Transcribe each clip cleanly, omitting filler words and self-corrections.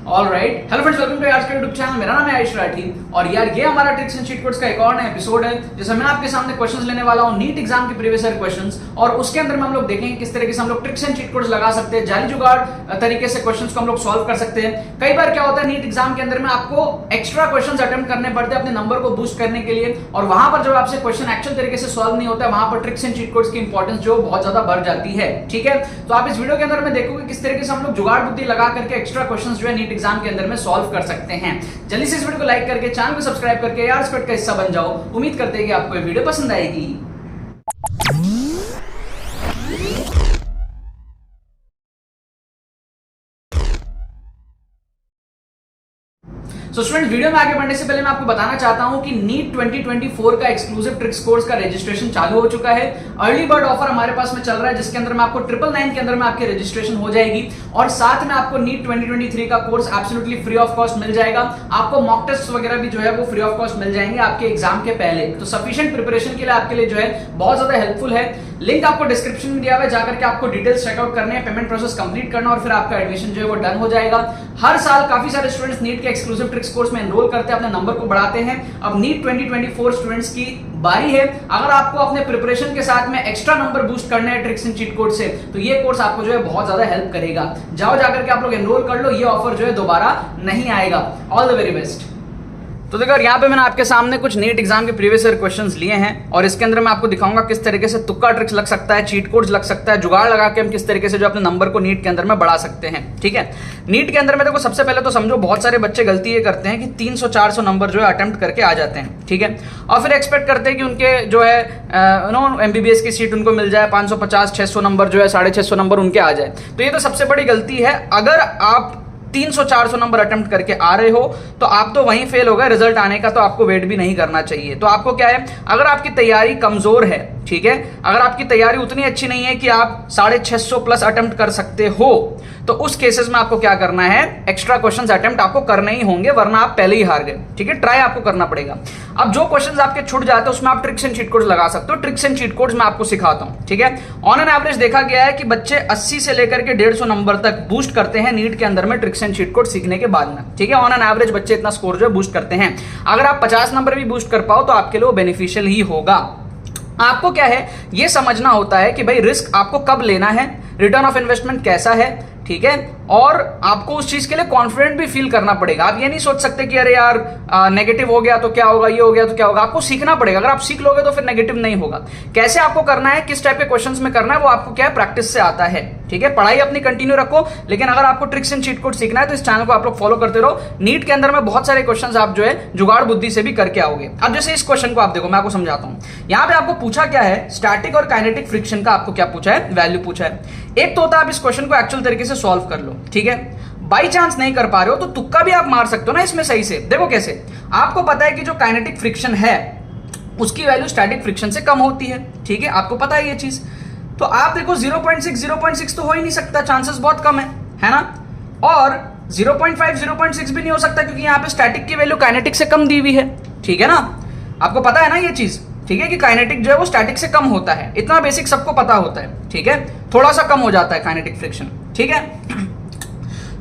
Alright, hello friends, welcome to आज के YouTube channel. मेरा नाम है आयुष राठी और यार ये हमारा ट्रिक्स एंड चीट कोड्स का एक और नया एपिसोड है जिसमें मैं आपके सामने क्वेश्चंस लेने वाला हूं नीट एग्जाम के प्रीवियस ईयर क्वेश्चंस, और उसके अंदर में हम लोग देखेंगे किस तरीके से हम लोग ट्रिक्स एंड चीट कोड्स लगा सकते हैं, जाली जुगाड़ तरीके से क्वेश्चंस को हम लोग सॉल्व कर सकते हैं। कई बार क्या होता है नीट एग्जाम के अंदर में आपको एक्स्ट्रा क्वेश्चंस अटेम्प्ट करने पड़ते हैं अपने नंबर को बूस्ट करने के लिए, और वहां पर जब आपसे क्वेश्चन एक्चुअल तरीके से सॉल्व नहीं होता है वहां पर ट्रिक्स एंड चीट कोड्स की इंपॉर्टेंस जो बहुत ज्यादा बढ़ जाती है। ठीक है, तो आप इस वीडियो के अंदर में देखोगे किस तरीके से हम लोग जुगाड़ बुद्धि लगा करके एक्स्ट्रा क्वेश्चंस जो है नीट एग्जाम के अंदर में सॉल्व कर सकते हैं। जल्दी से इस वीडियो को लाइक करके चैनल को सब्सक्राइब करके यार स्क्वाड का हिस्सा बन जाओ। उम्मीद करते हैं कि आपको ये वीडियो पसंद आएगी। स्टूडेंट, वीडियो में आगे बढ़ने से पहले मैं आपको बताना चाहता हूं कि नीट 2024 का एक्सक्लूसिव ट्रिक्स कोर्स का रजिस्ट्रेशन चालू हो चुका है। अर्ली बर्ड ऑफर हमारे पास में चल रहा है जिसके अंदर में आपको 999 के अंदर में आपकी रजिस्ट्रेशन हो जाएगी और साथ में आपको नीट 2023 का course absolutely free of cost मिल जाएगा। आपको मॉक टेस्ट वगैरह भी जो है वो फ्री ऑफ कॉस्ट मिल जाएंगे आपके एग्जाम के पहले। तो सफिशिएंट प्रिपरेशन के लिए आपके लिए जो है बहुत ज्यादा हेल्पफुल है। लिंक आपको डिस्क्रिप्शन में दिया हुआ है, जाकर के आपको डिटेल्स चेकआउट करने हैं, पेमेंट प्रोसेस कंप्लीट करना और फिर आपका एडमिशन जो है वो डन हो जाएगा। हर साल काफी सारे स्टूडेंट्स नीट के एक्सक्लूसिव ट्रिक्स कोर्स में एनरोल करते हैं, अपने नंबर को बढ़ाते हैं। अब नीट 2024 स्टूडेंट्स की बारी है। अगर आपको अपने प्रिपरेशन के साथ में एक्स्ट्रा नंबर बूस्ट करने हैं ट्रिक्स एंड चीट कोड से, तो ये कोर्स आपको जो है बहुत ज्यादा हेल्प करेगा। जाओ जाकर के आप लोग एनरोल कर लो, ये ऑफर जो है दोबारा नहीं आएगा। All the very best. तो देखो यहाँ पे मैंने आपके सामने कुछ नीट एग्जाम के प्रीवियस ईयर क्वेश्चंस लिए हैं और इसके अंदर मैं आपको दिखाऊंगा किस तरीके से तुक्का ट्रिक्स लग सकता है, चीट कोड्स लग सकता है, जुगाड़ लगा के हम किस तरीके से जो अपने नंबर को नीट के अंदर में बढ़ा सकते हैं। ठीक है, नीट के अंदर में देखो सबसे पहले तो समझो बहुत सारे बच्चे गलती ये करते हैं कि 300-400 नंबर जो है अटेम्प्ट करके आ जाते हैं। ठीक है, और फिर एक्सपेक्ट करते हैं कि उनके जो है एमबीबीएस की सीट उनको मिल जाए, 550-600 नंबर जो है 650 नंबर उनके आ जाए। तो ये तो सबसे बड़ी गलती है। अगर आप 300-400 नंबर अटेम्प्ट करके आ रहे हो तो आप तो वहीं फेल हो गए, रिजल्ट आने का तो आपको वेट भी नहीं करना चाहिए। तो आपको क्या है, अगर आपकी तैयारी कमजोर है, ठीक है, अगर आपकी तैयारी उतनी अच्छी नहीं है कि आप 650 प्लस अटेम्प्ट कर सकते हो, तो उस केसेस में आपको क्या करना है, एक्स्ट्रा क्वेश्चंस अटेम्प्ट आपको करने ही होंगे, वरना आप पहले ही हार गए। ठीक है, ट्राई आपको करना पड़ेगा। अब जो क्वेश्चंस आपके छूट जाते हैं उसमें आप ट्रिक्स एंड चीट कोड्स लगा सकते हो। ट्रिक्स एंड चीट कोड्स मैं आपको सिखाता हूं। ठीक है, ऑन एन एवरेज देखा गया है कि बच्चे 80 से लेकर के 150 नंबर तक बूस्ट करते हैं नीट के अंदर में ट्रिक्स एंड चीट कोड सीखने के बाद में। ठीक है, ऑन एन एवरेज बच्चे इतना स्कोर जो है बूस्ट करते हैं। अगर आप 50 नंबर भी बूस्ट कर पाओ तो आपके लिए वो बेनिफिशियल ही होगा। आपको क्या है, ये समझना होता है कि भाई रिस्क आपको कब लेना है, रिटर्न ऑफ इन्वेस्टमेंट कैसा है। ठीक है, और आपको उस चीज के लिए कॉन्फिडेंट भी फील करना पड़ेगा। आप ये नहीं सोच सकते कि अरे यार नेगेटिव हो गया तो क्या होगा, ये हो गया तो क्या होगा। आपको सीखना पड़ेगा। अगर आप सीख लोगे तो फिर नेगेटिव नहीं होगा। कैसे आपको करना है, किस टाइप के क्वेश्चंस में करना है, वो आपको क्या है प्रैक्टिस से आता है। ठीक है, पढ़ाई अपनी कंटिन्यू रखो, लेकिन अगर आपको ट्रिक्स एंड चीट कोड सीखना है तो इस चैनल को आप लोग फॉलो करते रहो। नीट के अंदर में बहुत सारे क्वेश्चंस आप जो है जुगाड़ बुद्धि से भी करके आओगे। अब जैसे इस क्वेश्चन को आप देखो, मैं आपको समझाता हूं। यहां पे आपको पूछा क्या है, स्टैटिक और काइनेटिक फ्रिक्शन का आपको क्या पूछा है, वैल्यू पूछा है। एक तो होता है आप इस क्वेश्चन को एक्चुअल तरीके से सॉल्व कर लो। ठीक है, बाई चांस नहीं कर पा रहे हो तो तुक्का भी आप मार सकते हो ना इसमें सही से। देखो कैसे, आपको पता है कि जो काइनेटिक फ्रिक्शन है उसकी वैल्यू स्टैटिक फ्रिक्शन से कम होती है। ठीक है, आपको पता है ये चीज। तो आप देखो 0.6 तो हो ही नहीं सकता, चांसेस बहुत कम है ना। और 0.5 भी नहीं हो सकता क्योंकि यहां पे स्टैटिक की वैल्यू काइनेटिक से कम दी हुई है। ठीक है ना, आपको पता है ना ये चीज। ठीक है, कि काइनेटिक जो है वो स्टैटिक से कम होता है, इतना बेसिक सबको पता होता है। ठीक है, थोड़ा सा कम हो जाता है काइनेटिक फ्रिक्शन। ठीक है,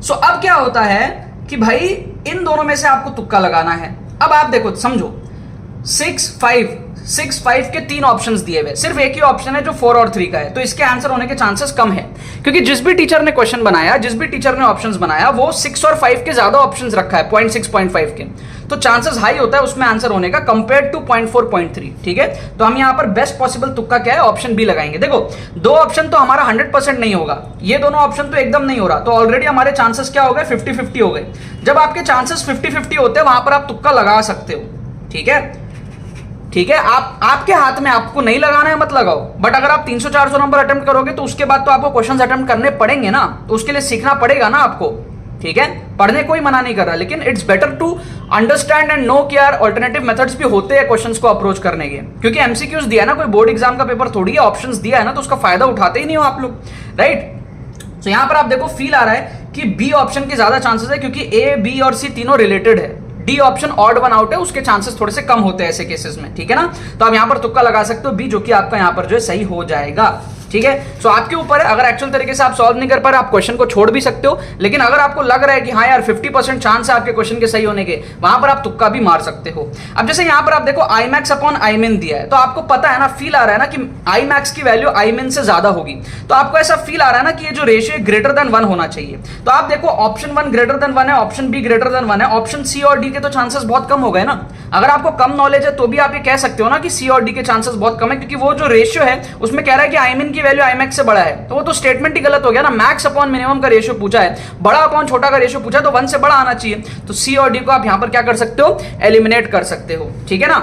सो अब क्या होता है कि भाई इन दोनों में से आपको तुक्का लगाना है। अब आप देखो, समझो 6, 5 के 3 ऑप्शंस दिए हुए, सिर्फ एक ही ऑप्शन है जो 4 और 3 का है, तो इसके आंसर होने के चांसेस कम है। क्योंकि जिस भी टीचर ने क्वेश्चन बनाया, जिस भी टीचर ने ऑप्शंस बनाया, वो 6 और 5 के ज्यादा ऑप्शंस रखा है, 0.6, 0.5 के, तो चांसेस हाई होता है उसमें आंसर होने का कंपेयर टू 0.4, 0.3। ठीक है, तो हम यहाँ पर बेस्ट पॉसिबल तुक्का क्या है, ऑप्शन बी लगाएंगे। देखो 2 ऑप्शन तो हमारा 100% नहीं होगा, ये दोनों ऑप्शन तो एकदम नहीं हो रहा, तो ऑलरेडी हमारे चांसेस क्या हो गए, 50-50 हो गए। जब आपके चांसेस 50-50 होते हैं वहां पर आप तुक्का लगा सकते हो। ठीक है, ठीक है, आपके हाथ में, आपको नहीं लगाना है मत लगाओ। बट अगर आप 300-400 नंबर अटेम्प्ट करोगे तो उसके बाद तो आपको क्वेश्चंस अटेम्प्ट करने पड़ेंगे ना, तो उसके लिए सीखना पड़ेगा ना आपको। ठीक है, पढ़ने कोई मना नहीं कर रहा, लेकिन it's better to understand and know कि यार अल्टरनेटिव मेथड्स भी होते हैं क्वेश्चंस को अप्रोच करने के। क्योंकि एमसीक्यूज दिया ना, कोई बोर्ड एग्जाम का पेपर थोड़ी है, ऑप्शंस दिया है ना, तो उसका फायदा उठाते ही नहीं हो आप लोग, राइट। तो यहां पर आप देखो फील आ रहा है कि बी ऑप्शन के ज्यादा चांसेस है क्योंकि ए, बी और सी तीनों रिलेटेड है। D option odd one out है, उसके चांसेस थोड़े से कम होते हैं ऐसे केसेस में। ठीक है ना, तो आप यहां पर तुक्का लगा सकते हो बी, जो कि आपका यहां पर जो है सही हो जाएगा। ठीक है। सो आपके ऊपर है, अगर एक्चुअल तरीके से आप सॉल्व नहीं कर पा रहे आप क्वेश्चन को छोड़ भी सकते हो, लेकिन अगर आपको लग रहा है कि हाँ यार 50% चांस है आपके क्वेश्चन के सही होने के, वहां पर आप तुक्का भी मार सकते हो। अब जैसे यहां पर आप देखो आई मैक्स अपॉन आई मिन दिया है, तो आपको पता है ना, फील आ रहा है ना कि आई मैक्स की वैल्यू आई मिन से ज्यादा होगी, तो आपको ऐसा फील आ रहा है ना कि ये जो रेशियो ग्रेटर देन 1 होना चाहिए। तो आप देखो ऑप्शन 1 ग्रेटर देन 1 है, ऑप्शन बी ग्रेटर देन 1 है, ऑप्शन सी और डी के तो चांसेस बहुत कम हो गए ना। अगर आपको कम नॉलेज है तो भी आप ये कह सकते हो ना कि सी और डी के चांसेस बहुत कम है, क्योंकि वो जो रेशियो है उसमें कह रहा है कि आई मिन की वैल्यू आई मैक्स से बड़ा है, तो वो तो स्टेटमेंट ही गलत हो गया ना। मैक्स अपॉन मिनिमम का रेशियो पूछा है, बड़ा अपॉन छोटा का रेशियो पूछा है, तो 1 से बड़ा आना चाहिए। तो सी और डी को आप यहां पर क्या कर सकते हो, एलिमिनेट कर सकते हो, ठीक है ना।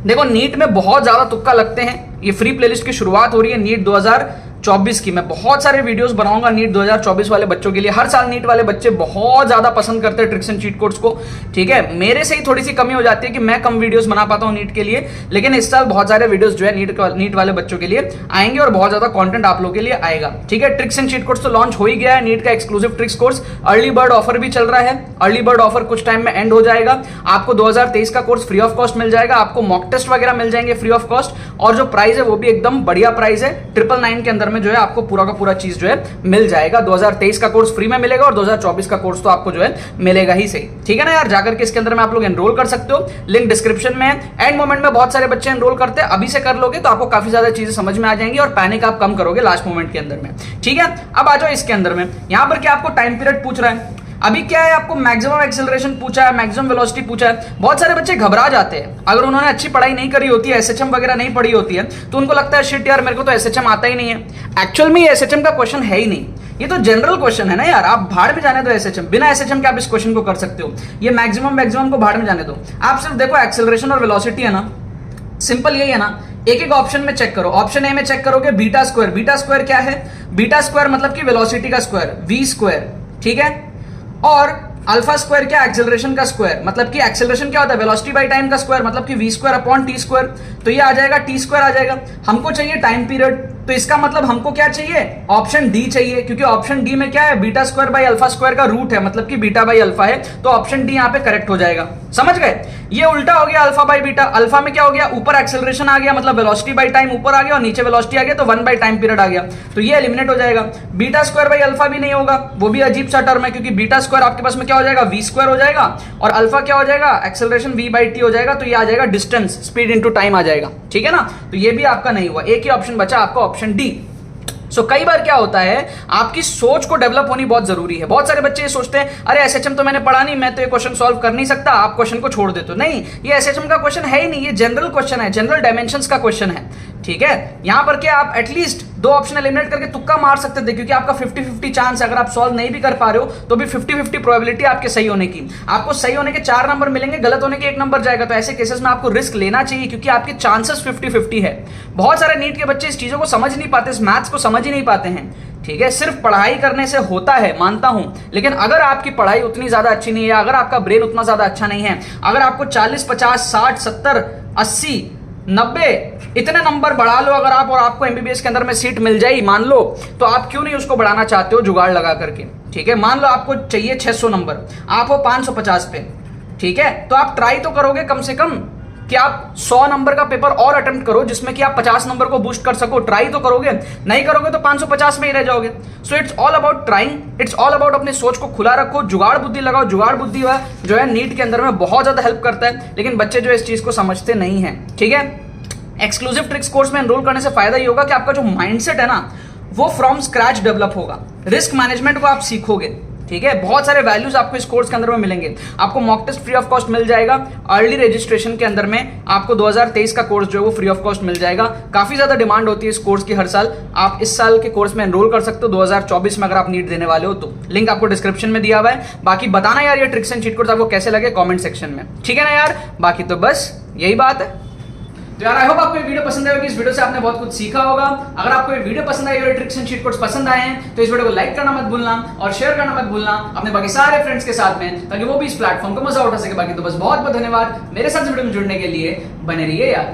देखो नीट में बहुत ज्यादा तुक्का लगते हैं, ये फ्री प्लेलिस्ट की शुरुआत हो रही है नीट 2024 की। मैं बहुत सारे वीडियोस बनाऊंगा नीट 2024 वाले बच्चों के लिए। हर साल नीट वाले बच्चे बहुत ज्यादा पसंद करते हैं ट्रिक्स एंड चीट कोड्स को, ठीक है। मेरे से ही थोड़ी सी कमी हो जाती है कि मैं कम वीडियोस बना पाता हूं नीट के लिए, लेकिन इस साल बहुत सारे वीडियोस जो है नीट वाले बच्चों के लिए आएंगे और बहुत ज्यादा कंटेंट आप लोगों के लिए आएगा, ठीक है। ट्रिक्स एंड चीट कोड्स तो लॉन्च हो ही गया है, नीट का exclusive tricks course. Early bird offer भी चल रहा है, अर्ली बर्ड ऑफर कुछ टाइम में एंड हो जाएगा। आपको 2023 का कोर्स फ्री ऑफ कॉस्ट मिल जाएगा, आपको मॉक टेस्ट वगैरह मिल जाएंगे फ्री ऑफ कॉस्ट, और जो प्राइस है वो भी एकदम बढ़िया प्राइस है। 999 के अंदर में जो है आपको पूरा पूरा चीज जो है मिल जाएगा। 2023 का कोर्स फ्री में मिलेगा और 2024 का कोर्स तो आपको जो है मिलेगा ही सही, ठीक है ना यार। जाकर के इसके अंदर में आप लोग एनरोल कर सकते हो, लिंक डिस्क्रिप्शन में है। एंड मोमेंट में बहुत सारे बच्चे एनरोल करते हैं, अभी से कर लोगे तो आपको काफी ज्यादा चीजें समझ में आ जाएंगी और पैनिक आप कम करोगे लास्ट मोमेंट के अंदर में, ठीक है। अब आ जाओ इसके अंदर में, यहां पर क्या आपको टाइम पीरियड पूछ रहा है। अभी क्या है, आपको मैक्सिमम एक्सेलरेशन पूछा है, मैक्सिमम वेलोसिटी पूछा है। बहुत सारे बच्चे घबरा जाते हैं, अगर उन्होंने अच्छी पढ़ाई नहीं करी होती है, एसएचएम वगैरह नहीं पढ़ी होती है, तो उनको लगता है शिट यार मेरे को तो एसएचएम आता ही नहीं है। एक्चुअल में ये एसएचएम का क्वेश्चन है ही नहीं, ये तो जनरल क्वेश्चन है ना यार। आप भाड़ में जाने दो एसएचएम, बिना एसएचएम के आप इस क्वेश्चन को कर सकते हो। ये मैक्सिमम को भाड़ में जाने दो, आप सिर्फ देखो एक्सेलरेशन और वेलोसिटी है ना, सिंपल यही है ना। एक एक ऑप्शन में चेक करो, ऑप्शन ए में चेक करोगे बीटा स्क्वायर। बीटा स्क्वायर क्या है, बीटा स्क्वायर मतलब कि वेलोसिटी का स्क्वायर, वी स्क्वायर, ठीक है। और अल्फा स्क्वायर क्या, एक्सेलरेशन का स्क्वायर, मतलब कि एक्सेलरेशन क्या होता है, वेलोसिटी बाय टाइम का स्क्वायर, मतलब कि v square upon t square. तो ये आ जाएगा टी स्क्वायर आ जाएगा। हमको चाहिए टाइम पीरियड, तो इसका मतलब हमको क्या चाहिए, ऑप्शन डी चाहिए, क्योंकि ऑप्शन डी में क्या है, beta square by alpha square का रूट है, मतलब कि बीटा बाय अल्फा है, तो ऑप्शन डी यहां पे करेक्ट हो जाएगा। समझ गए, ये उल्टा हो गया अल्फा बाय बीटा। अल्फा में क्या हो गया, ऊपर एक्सेलरेशन आ गया, मतलब वेलोसिटी बाय टाइम ऊपर आ गया, और नीचे वेलोसिटी आ गया, तो 1 बाय टाइम पीरियड आ गया, तो ये एलिमिनेट हो जाएगा। बीटा स्क्वायर बाय अल्फा भी नहीं होगा, वो भी अजीब सा टर्म है, क्योंकि बीटा स्क्वायर आपके पास में क्या हो जाएगा, वी स्क्वायर हो जाएगा, और अल्फा क्या हो जाएगा, एक्सेलरेशन वी बाय टी हो जाएगा, तो ये आ जाएगा डिस्टेंस, स्पीड इनटू टाइम आ जाएगा, ठीक है ना। तो ये भी आपका नहीं हुआ, एक ही ऑप्शन बचा आपका, ऑप्शन डी। कई बार क्या होता है, आपकी सोच को डेवलप होनी बहुत जरूरी है। बहुत सारे बच्चे ये सोचते हैं अरे एसएचएम तो मैंने पढ़ा नहीं, मैं तो ये क्वेश्चन सॉल्व कर नहीं सकता, आप क्वेश्चन को छोड़ देते हो। नहीं, ये एसएचएम का क्वेश्चन है ही नहीं, ये जनरल क्वेश्चन है, जनरल डायमेंशंस का क्वेश्चन है, ठीक है। यहां पर क्या आप एटलीस्ट 2 ऑप्शन एलिमिनेट करके तुक्का मार सकते थे, क्योंकि आपका 50-50 चांस है। अगर आप सॉल्व नहीं भी कर पा रहे हो तो भी 50-50 प्रोबेबिलिटी आपके सही होने की। आपको सही होने के 4 नंबर मिलेंगे, गलत होने के 1 नंबर जाएगा। तो ऐसे केसेस में आपको रिस्क लेना चाहिए, क्योंकि आपके चांसेस 50-50 है। बहुत सारे नीट के बच्चे इस चीजों को समझ नहीं पाते, इस मैथ्स को समझ ही नहीं पाते हैं, ठीक है। सिर्फ पढ़ाई करने से होता है, मानता हूं, लेकिन अगर आपकी पढ़ाई उतनी ज्यादा अच्छी नहीं है, अगर आपका ब्रेन उतना ज्यादा अच्छा नहीं है, अगर आपको 40, 50, 60, 70, 80, 90 इतने नंबर बढ़ा लो अगर आप, और आपको एमबीबीएस के अंदर में सीट मिल जाए मान लो, तो आप क्यों नहीं उसको बढ़ाना चाहते हो जुगाड़ लगा करके, ठीक है। मान लो आपको चाहिए 600 नंबर, आप हो 550 पे, ठीक है, तो आप ट्राई तो करोगे कम से कम कि आप 100 नंबर का पेपर और अटेम्प्ट करो, जिसमें कि आप 50 नंबर को बूस्ट कर सको। ट्राई तो करोगे, नहीं करोगे तो 550 में ही रह जाओगे। So it's all about trying, it's all about अपनी सोच को खुला रखो, जुगाड़ बुद्धि लगाओ। जुगाड़ बुद्धि जो है नीट के अंदर में बहुत ज्यादा हेल्प करता है, लेकिन बच्चे जो इस चीज को समझते नहीं है, ठीक है। एक्सक्लूसिव ट्रिक्स कोर्स में एनरोल करने से फायदा ये होगा कि आपका जो माइंडसेट है ना, वो फ्रॉम स्क्रैच डेवलप होगा। रिस्क मैनेजमेंट को आप सीखोगे, ठीक है। बहुत सारे वैल्यूज आपको इस कोर्स के अंदर में मिलेंगे। आपको mock test free of cost मिल जाएगा। अर्ली रजिस्ट्रेशन के अंदर में आपको 2023 का कोर्स जो है वो फ्री ऑफ कॉस्ट मिल जाएगा। काफी ज्यादा डिमांड होती है इस कोर्स की हर साल। आप इस साल के कोर्स में एनरोल कर सकते हो 2024 में, अगर आप नीट देने वाले हो तो। लिंक आपको डिस्क्रिप्शन में दिया हुआ है। बाकी बताना यार ये ट्रिक्स एंड चीट कोड्स आपको कैसे लगे कमेंट सेक्शन में, ठीक है ना यार। बाकी तो बस यही बात है। तो यार आई होप आपको ये वीडियो पसंद आएगी, इस वीडियो से आपने बहुत कुछ सीखा होगा। अगर आपको ये वीडियो पसंद आई और ट्रिक्स एंड चीट कोड्स पसंद आए हैं तो इस वीडियो को लाइक करना मत भूलना और शेयर करना मत भूलना अपने बाकी सारे फ्रेंड्स के साथ में, ताकि वो भी इस प्लेटफॉर्म को मजा उठा सके। बाकी तो बस बहुत बहुत धन्यवाद मेरे साथ वीडियो में जुड़ने के लिए। बने रहिए यार।